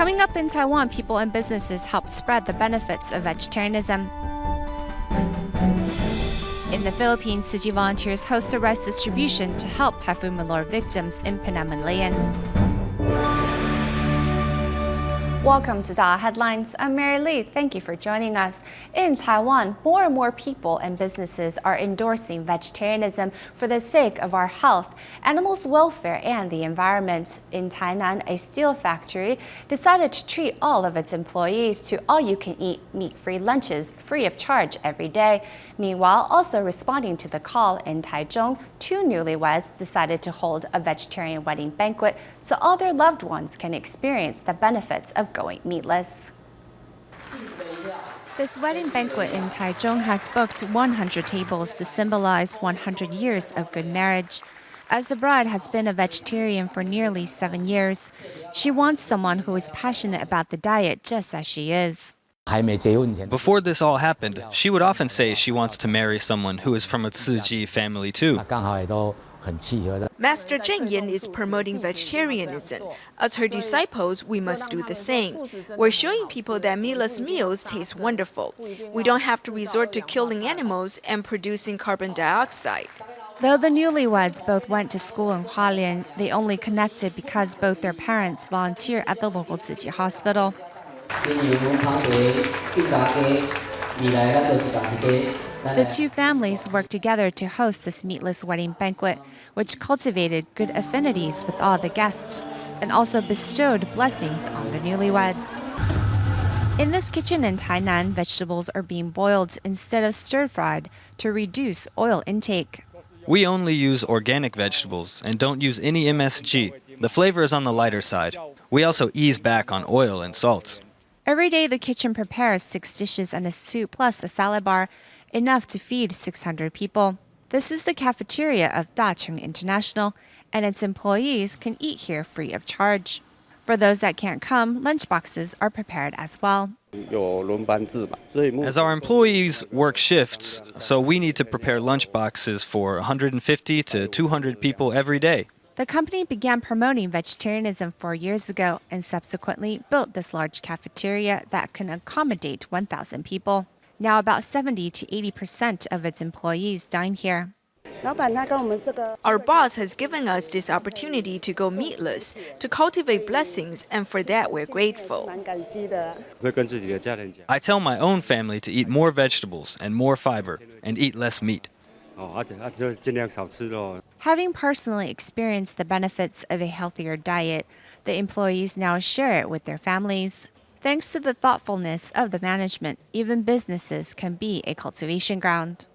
Coming up in Taiwan, people and businesses help spread the benefits of vegetarianism. In the Philippines, Tzu Chi volunteers host a rice distribution to help Typhoon Melor victims in Pinamalayan. Welcome to DaAi Headlines. I'm Mary Lee. Thank you for joining us. In Taiwan, more and more people and businesses are endorsing vegetarianism for the sake of our health, animals' welfare, and the environment. In Tainan, a steel factory decided to treat all of its employees to all-you-can-eat meat-free lunches free of charge every day. Meanwhile, also responding to the call in Taichung, two newlyweds decided to hold a vegetarian wedding banquet so all their loved ones can experience the benefits of going meatless. This wedding banquet in Taichung has booked 100 tables to symbolize 100 years of good marriage. As the bride has been a vegetarian for nearly 7 years, she wants someone who is passionate about the diet just as she is. Before this all happened, she would often say she wants to marry someone who is from a Tzu Chi family too. Master Zheng Yin is promoting vegetarianism. As her disciples, we must do the same. We're showing people that meatless meals taste wonderful. We don't have to resort to killing animals and producing carbon dioxide. Though the newlyweds both went to school in Hualien, they only connected because both their parents volunteer at the local Tzu Chi hospital. The two families worked together to host this meatless wedding banquet, which cultivated good affinities with all the guests and also bestowed blessings on the newlyweds. In this kitchen in Tainan, vegetables are being boiled instead of stir-fried to reduce oil intake. We only use organic vegetables and don't use any MSG. The flavor is on the lighter side. We also ease back on oil and salt. Every day, the kitchen prepares 6 dishes and a soup plus a salad bar, enough to feed 600 people. This is the cafeteria of Dacheng International, and its employees can eat here free of charge. For those that can't come, lunchboxes are prepared as well. As our employees work shifts, so we need to prepare lunchboxes for 150 to 200 people every day. The company began promoting vegetarianism 4 years ago and subsequently built this large cafeteria that can accommodate 1,000 people. Now about 70 to 80% of its employees dine here. Our boss has given us this opportunity to go meatless, to cultivate blessings, and for that we're grateful. I tell my own family to eat more vegetables and more fiber and eat less meat. Having personally experienced the benefits of a healthier diet, the employees now share it with their families. Thanks to the thoughtfulness of the management, even businesses can be a cultivation ground.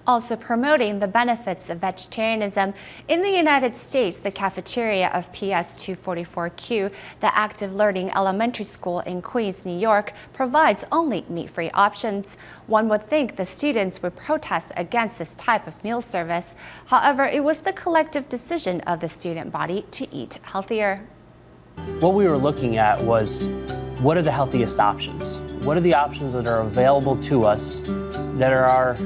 Also promoting the benefits of vegetarianism, in the United States, the cafeteria of PS 244Q, the Active Learning Elementary School in Queens, New York, provides only meat-free options. One would think the students would protest against this type of meal service. However, it was the collective decision of the student body to eat healthier. What we were looking at was, what are the healthiest options? What are the options that are available to us that are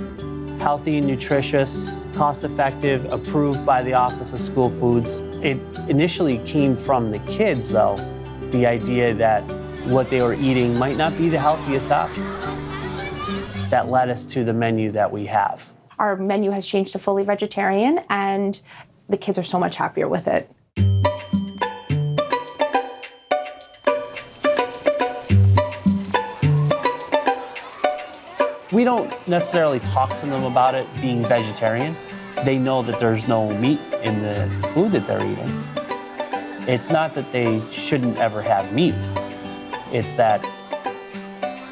healthy, nutritious, cost-effective, approved by the Office of School Foods? It initially came from the kids, though, the idea that what they were eating might not be the healthiest option. That led us to the menu that we have. Our menu has changed to fully vegetarian, and the kids are so much happier with it. We don't necessarily talk to them about it being vegetarian. They know that there's no meat in the food that they're eating. It's not that they shouldn't ever have meat. It's that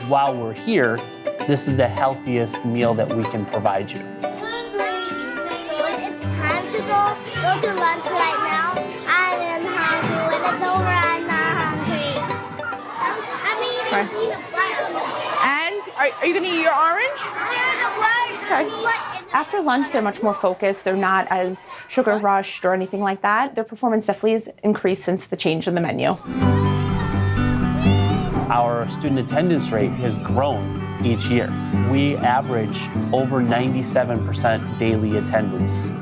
while we're here, this is the healthiest meal that we can provide you. When it's time to go to lunch right now, I am hungry. When it's over, I'm not hungry. I'm eating peanut butter. And are you going to eat your orange? Okay. After lunch, they're much more focused. They're not as sugar rushed or anything like that. Their performance definitely has increased since the change in the menu. Our student attendance rate has grown each year. We average over 97% daily attendance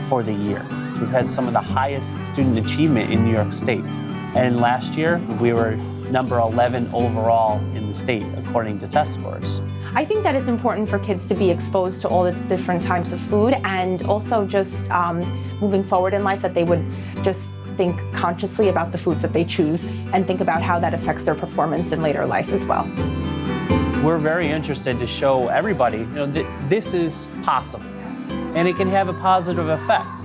for the year. We've had some of the highest student achievement in New York State. And last year, we were number 11 overall in the state, according to test scores. I think that it's important for kids to be exposed to all the different types of food, and also just moving forward in life that they would just think consciously about the foods that they choose and think about how that affects their performance in later life as well. We're very interested to show everybody, that this is possible and it can have a positive effect.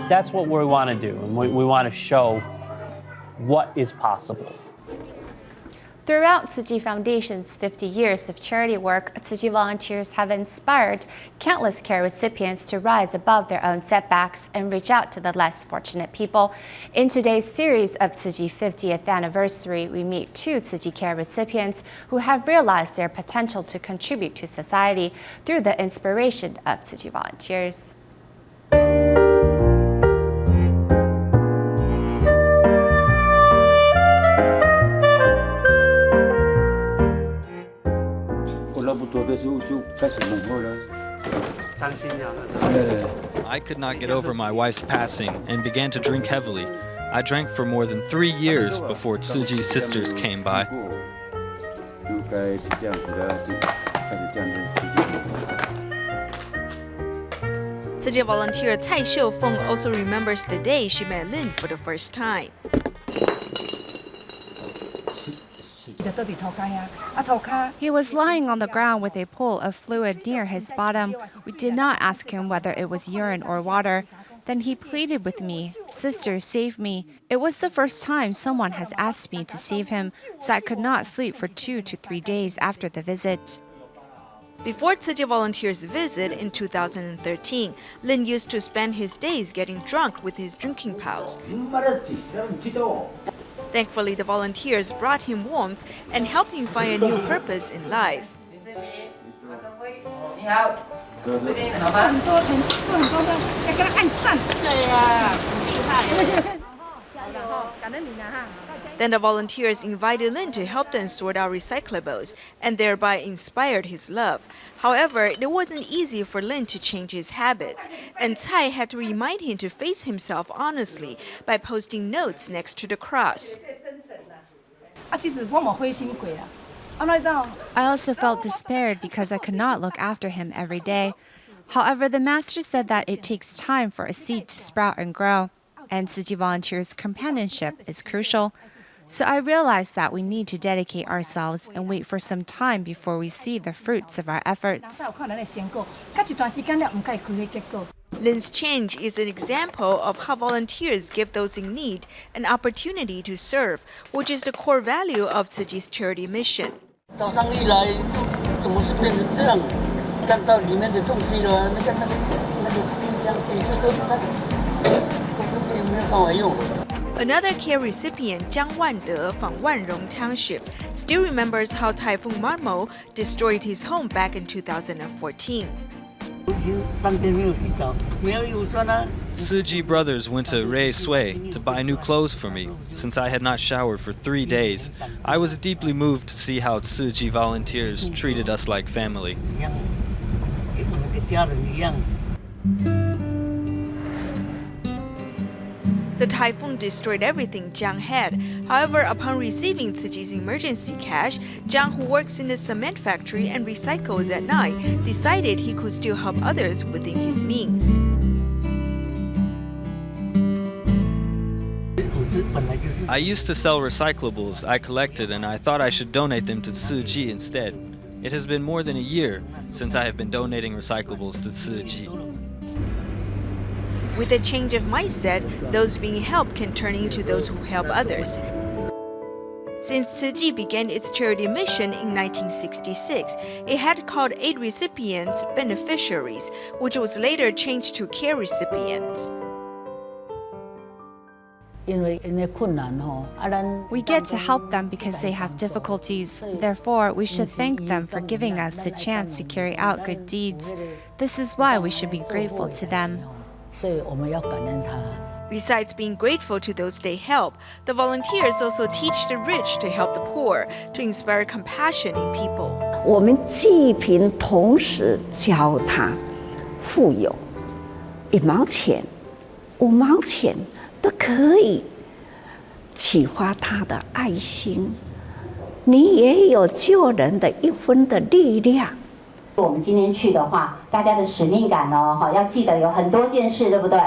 That's what we want to do, and we want to show what is possible. Throughout Tzu Chi Foundation's 50 years of charity work, Tzu Chi volunteers have inspired countless care recipients to rise above their own setbacks and reach out to the less fortunate people. In today's series of Tzu Chi 50th anniversary, we meet two Tzu Chi care recipients who have realized their potential to contribute to society through the inspiration of Tzu Chi volunteers. I could not get over my wife's passing and began to drink heavily. I drank for more than 3 years before Tzu Chi's sisters came by. Tzu Chi volunteer Cai Xiufeng also remembers the day she met Lin for the first time. He was lying on the ground with a pool of fluid near his bottom. We did not ask him whether it was urine or water. Then he pleaded with me, "Sister, save me." It was the first time someone has asked me to save him, so I could not sleep for 2 to 3 days after the visit. Before Tzu Chi volunteers' visit in 2013, Lin used to spend his days getting drunk with his drinking pals. Thankfully, the volunteers brought him warmth and helped him find a new purpose in life. Then the volunteers invited Lin to help them sort out recyclables and thereby inspired his love. However, it wasn't easy for Lin to change his habits, and Cai had to remind him to face himself honestly by posting notes next to the cross. I also felt despaired because I could not look after him every day. However, the master said that it takes time for a seed to sprout and grow, and Tzu Chi volunteers' companionship is crucial. So I realized that we need to dedicate ourselves and wait for some time before we see the fruits of our efforts. Lin's change is an example of how volunteers give those in need an opportunity to serve, which is the core value of Tzu Chi's charity mission. Another care recipient, Jiang Wande from Wanrong Township, still remembers how Typhoon Melor destroyed his home back in 2014. Tzu Chi brothers went to Ray Sui to buy new clothes for me, since I had not showered for 3 days. I was deeply moved to see how Tzu Chi volunteers treated us like family. The typhoon destroyed everything Jiang had. However, upon receiving Tzu Chi's emergency cash, Jiang, who works in a cement factory and recycles at night, decided he could still help others within his means. I used to sell recyclables I collected, and I thought I should donate them to Tzu Chi instead. It has been more than a year since I have been donating recyclables to Tzu Chi. With a change of mindset, those being helped can turn into those who help others. Since Tzu Chi began its charity mission in 1966, it had called 8 recipients beneficiaries, which was later changed to care recipients. We get to help them because they have difficulties. Therefore, we should thank them for giving us the chance to carry out good deeds. This is why we should be grateful to them. Besides being grateful to those they help, the volunteers also teach the rich to help the poor, to inspire compassion in people. 我们济贫同时教他富有，1毛钱、5毛钱都可以启发他的爱心你也有救人的一分的力量。我们今天去的话，大家的使命感哦，要记得有很多件事，对不对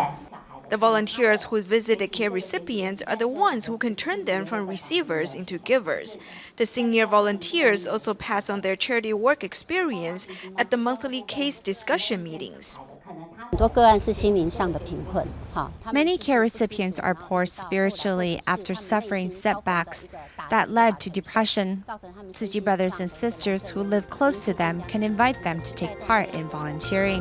？The volunteers who visit the care recipients are the ones who can turn them from receivers into givers. The senior volunteers also pass on their charity work experience at the monthly case discussion meetings. Many care recipients are poor spiritually after suffering setbacks that led to depression. Tzu Chi brothers and sisters who live close to them can invite them to take part in volunteering.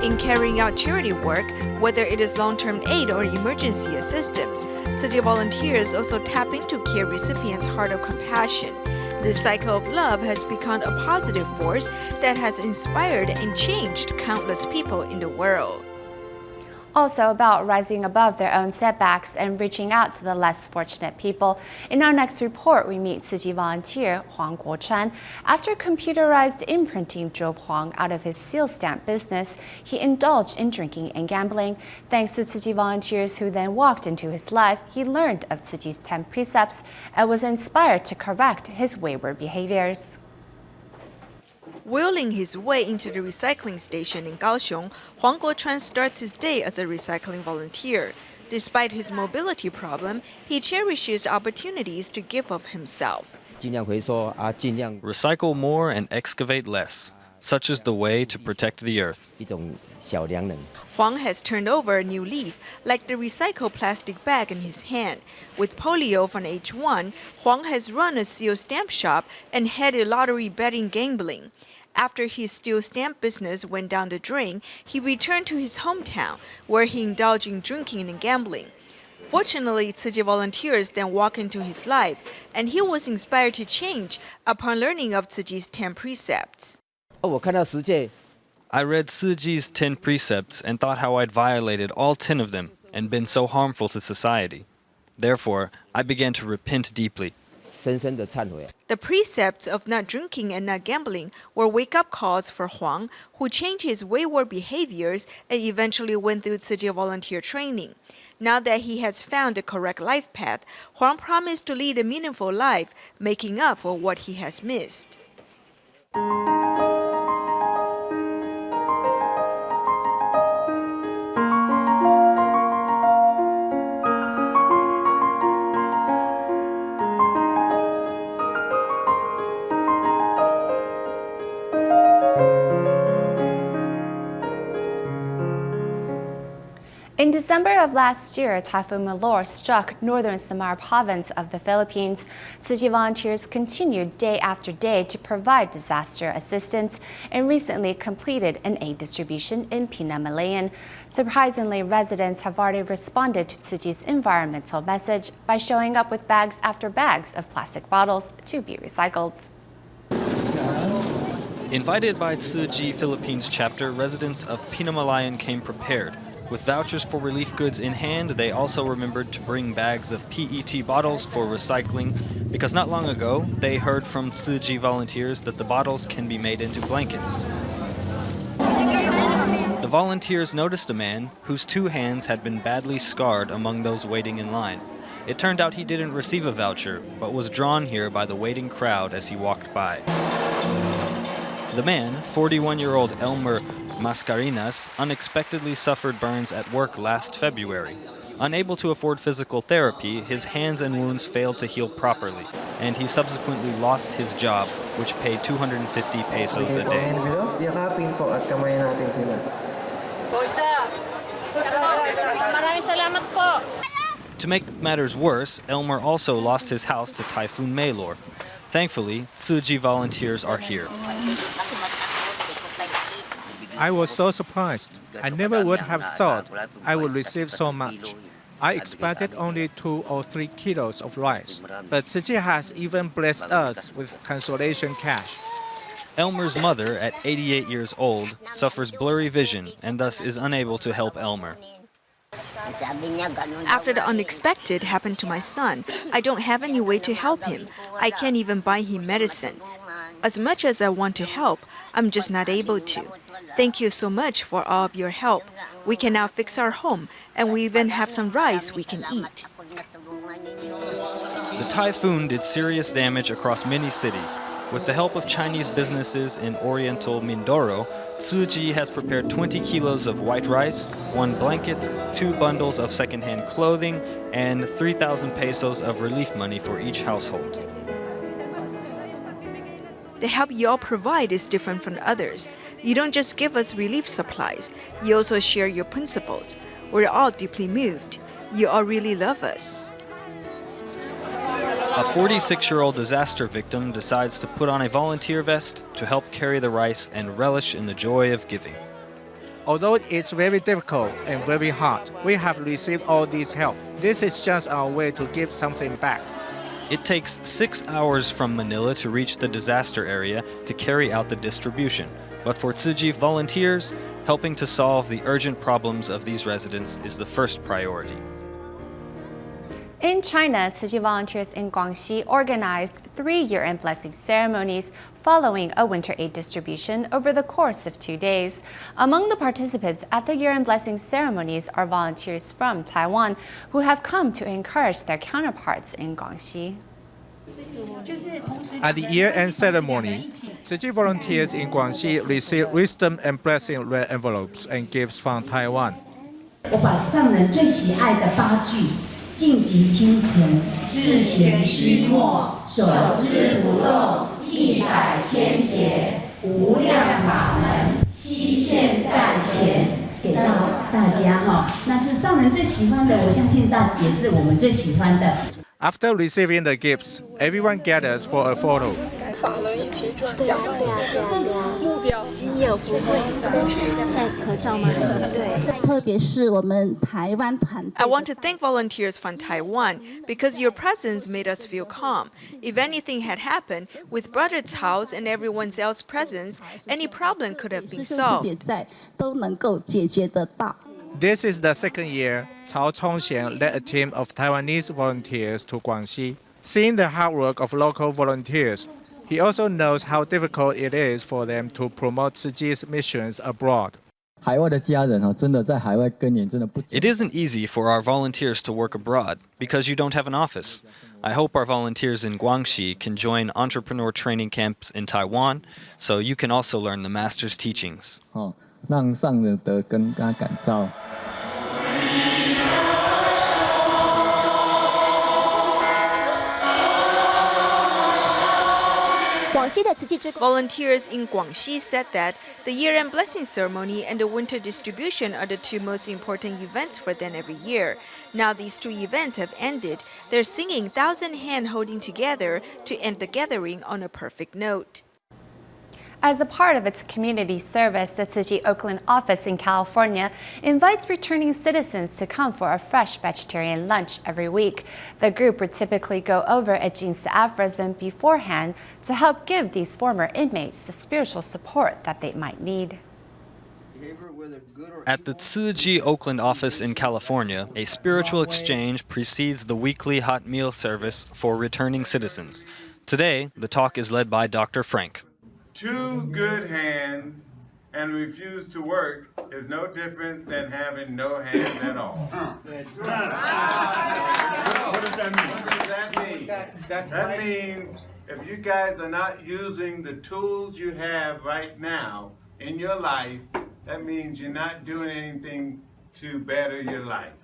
In carrying out charity work, whether it is long-term aid or emergency assistance, Tzu Chi volunteers also tap into care recipients' heart of compassion. This cycle of love has become a positive force that has inspired and changed countless people in the world. Also about rising above their own setbacks and reaching out to the less fortunate people. In our next report, we meet Tzu Chi volunteer Huang Guochuan. After computerized imprinting drove Huang out of his seal stamp business, he indulged in drinking and gambling. Thanks to Tzu Chi volunteers who then walked into his life, he learned of Tzu Chi's 10 precepts and was inspired to correct his wayward behaviors. Wheeling his way into the recycling station in Kaohsiung, Huang Guochuan starts his day as a recycling volunteer. Despite his mobility problem, he cherishes opportunities to give of himself. Recycle more and excavate less. Such is the way to protect the earth. Huang has turned over a new leaf, like the recycled plastic bag in his hand. With polio from age 1, Huang has run a seal stamp shop and headed lottery betting gambling. After his steel stamp business went down the drain, he returned to his hometown, where he indulged in drinking and gambling. Fortunately, Tzu Chi volunteers then walked into his life, and he was inspired to change upon learning of Tzu Chi's 10 precepts. I read Tzu Chi's 10 precepts and thought how I'd violated all 10 of them and been so harmful to society. Therefore, I began to repent deeply. The precepts of not drinking and not gambling were wake-up calls for Huang, who changed his wayward behaviors and eventually went through Tzu Chi volunteer training. Now that he has found the correct life path, Huang promised to lead a meaningful life, making up for what he has missed. In December of last year, Typhoon Melor struck northern Samar province of the Philippines. Tzu Chi volunteers continued day after day to provide disaster assistance and recently completed an aid distribution in Pinamalayan. Surprisingly, residents have already responded to Tzu Chi's environmental message by showing up with bags after bags of plastic bottles to be recycled. Invited by Tzu Chi Philippines chapter, residents of Pinamalayan came prepared. With vouchers for relief goods in hand, they also remembered to bring bags of PET bottles for recycling because not long ago, they heard from Tzu Chi volunteers that the bottles can be made into blankets. The volunteers noticed a man whose 2 hands had been badly scarred among those waiting in line. It turned out he didn't receive a voucher, but was drawn here by the waiting crowd as he walked by. The man, 41-year-old Elmer Mascarinas, unexpectedly suffered burns at work last February. Unable to afford physical therapy, his hands and wounds failed to heal properly, and he subsequently lost his job, which paid 250 pesos a day. To make matters worse, Elmer also lost his house to Typhoon Melor. Thankfully, Tzu Chi volunteers are here. I was so surprised. I never would have thought I would receive so much. I expected only 2 or 3 kilos of rice, but Tzu Chi has even blessed us with consolation cash. Elmer's mother, at 88 years old, suffers blurry vision and thus is unable to help Elmer. After the unexpected happened to my son, I don't have any way to help him. I can't even buy him medicine. As much as I want to help, I'm just not able to. Thank you so much for all of your help. We can now fix our home, and we even have some rice we can eat. The typhoon did serious damage across many cities. With the help of Chinese businesses in Oriental Mindoro, Tzu Chi has prepared 20 kilos of white rice, 1 blanket, 2 bundles of secondhand clothing, and 3,000 pesos of relief money for each household. The help you all provide is different from others. You don't just give us relief supplies, you also share your principles. We're all deeply moved. You all really love us. A 46-year-old disaster victim decides to put on a volunteer vest to help carry the rice and relish in the joy of giving. Although it's very difficult and very hard, we have received all this help. This is just our way to give something back. It takes 6 hours from Manila to reach the disaster area to carry out the distribution. But for Tzu Chi volunteers, helping to solve the urgent problems of these residents is the first priority. In China, Tzu Chi volunteers in Guangxi organized 3 year-end blessing ceremonies following a winter aid distribution over the course of 2 days. Among the participants at the year-end blessing ceremonies are volunteers from Taiwan who have come to encourage their counterparts in Guangxi. At the year-end ceremony, Tzu Chi volunteers in Guangxi received wisdom and blessing red envelopes and gifts from Taiwan. 我把上人最喜爱的8句尽极清晨，自闲须末，手之不动，100千劫，无量法门，悉现在前，给到大家哈。那是上人最喜欢的，我相信也是我们最喜欢的。 After receiving the gifts, everyone gathers for a photo. 法人一起讲这个目标，心有福慧。在合照吗？对，特别是我们台湾团队。 I want to thank volunteers from Taiwan because your presence made us feel calm. If anything had happened, with Brother Cao's and everyone else's presence, any problem could have been solved. 都能够解决得到。 This is the second year Cao Chongxian led a team of Taiwanese volunteers to Guangxi. Seeing the hard work of local volunteers, he also knows how difficult it is for them to promote Tzu Chi's missions abroad. It isn't easy for our volunteers to work abroad because you don't have an office. I hope our volunteers in Guangxi can join entrepreneur training camps in Taiwan so you can also learn the master's teachings. 让上人得跟他感召。 Volunteers in Guangxi said that the year-end blessing ceremony and the winter distribution are the 2 most important events for them every year. Now these 2 events have ended. They're singing 1,000 Hand Holding Together to end the gathering on a perfect note. As a part of its community service, the Tzu Chi Oakland office in California invites returning citizens to come for a fresh vegetarian lunch every week. The group would typically go over a jinsi aphorism beforehand to help give these former inmates the spiritual support that they might need. At the Tzu Chi Oakland office in California, a spiritual exchange precedes the weekly hot meal service for returning citizens. Today, the talk is led by Dr. Frank. 2 good hands and refuse to work is no different than having no hands at all. What does that mean? What does that mean? That means if you guys are not using the tools you have right now in your life, that means you're not doing anything to better your life.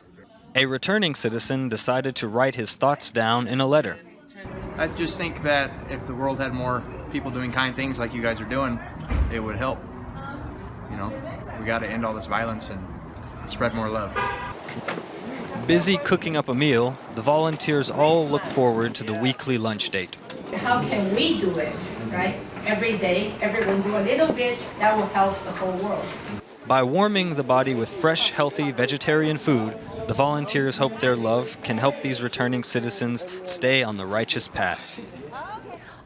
A returning citizen decided to write his thoughts down in a letter. I just think that if the world had more people doing kind things like you guys are doing, it would help. You know, we got to end all this violence and spread more love. Busy cooking up a meal, the volunteers all look forward to the weekly lunch date. How can we do it, right? Every day, everyone do a little bit, that will help the whole world. By warming the body with fresh, healthy vegetarian food, the volunteers hope their love can help these returning citizens stay on the righteous path.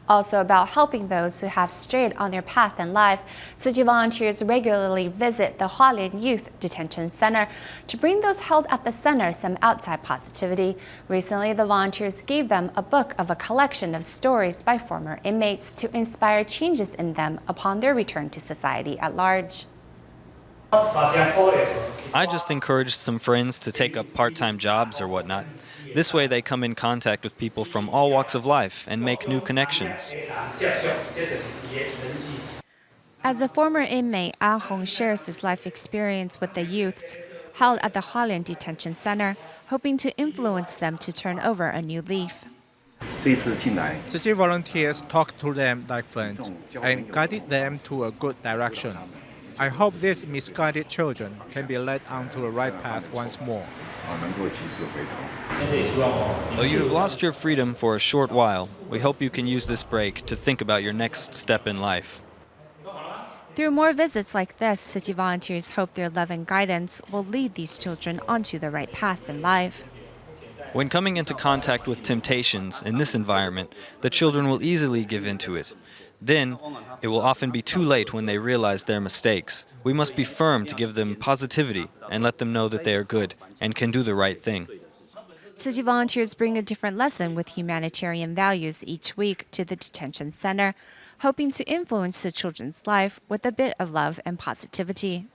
Also about helping those who have strayed on their path in life, Tzu Chi volunteers regularly visit the Hualien Youth Detention Center to bring those held at the center some outside positivity. Recently, the volunteers gave them a book of a collection of stories by former inmates to inspire changes in them upon their return to society at large. I just encouraged some friends to take up part-time jobs or whatnot. This way they come in contact with people from all walks of life and make new connections. As a former inmate, Ah Hong shares his life experience with the youths held at the Hualien Detention Center, hoping to influence them to turn over a new leaf. Tzu Chi volunteers talked to them like friends and guided them to a good direction. I hope these misguided children can be led onto the right path once more. Though you have lost your freedom for a short while, we hope you can use this break to think about your next step in life. Through more visits like this, Tzu Chi volunteers hope their love and guidance will lead these children onto the right path in life. When coming into contact with temptations in this environment, the children will easily give in to it. Then, it will often be too late when they realize their mistakes. We must be firm to give them positivity and let them know that they are good and can do the right thing. Tzu Chi volunteers bring a different lesson with humanitarian values each week to the detention center, hoping to influence the children's life with a bit of love and positivity.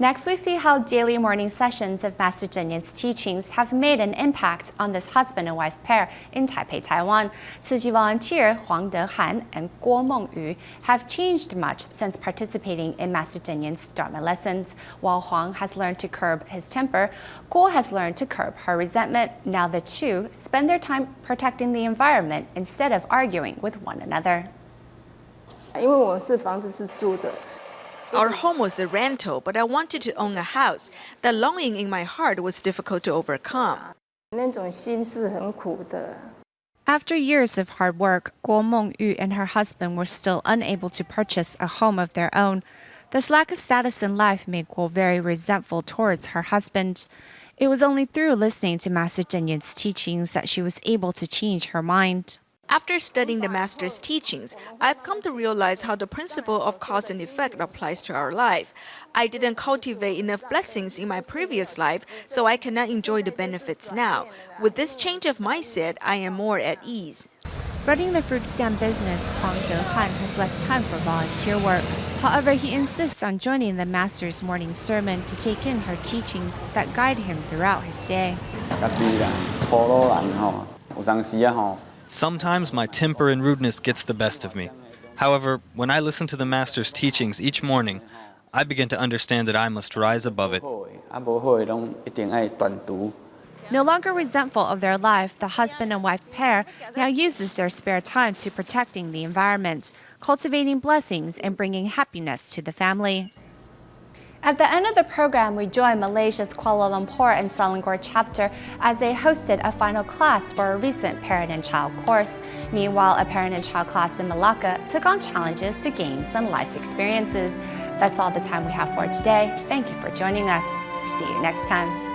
Next, we see how daily morning sessions of Master Cheng Yen's teachings have made an impact on this husband and wife pair in Taipei, Taiwan. Tzu Chi volunteer黄德韩and Guo Mengyu have changed much since participating in Master Cheng Yen's Dharma lessons. While Huang has learned to curb his temper, Guo has learned to curb her resentment. Now the two spend their time protecting the environment instead of arguing with one another. Our home was a rental, but I wanted to own a house. The longing in my heart was difficult to overcome. After years of hard work, Guo Mengyu and her husband were still unable to purchase a home of their own. This lack of status in life made Guo very resentful towards her husband. It was only through listening to Master Cheng Yen's teachings that she was able to change her mind. After studying the Master's teachings, I've come to realize how the principle of cause and effect applies to our life. I didn't cultivate enough blessings in my previous life, so I cannot enjoy the benefits now. With this change of mindset, I am more at ease. Running the fruit stand business, Huang Dehan has less time for volunteer work. However, he insists on joining the Master's morning sermon to take in her teachings that guide him throughout his day. Sometimes my temper and rudeness gets the best of me. However, when I listen to the Master's teachings each morning, I begin to understand that I must rise above it. No longer resentful of their life, the husband and wife pair now uses their spare time to protecting the environment, cultivating blessings, and bringing happiness to the family. At the end of the program, we joined Malaysia's Kuala Lumpur and Selangor chapter as they hosted a final class for a recent parent and child course. Meanwhile, a parent and child class in Malacca took on challenges to gain some life experiences. That's all the time we have for today. Thank you for joining us. See you next time.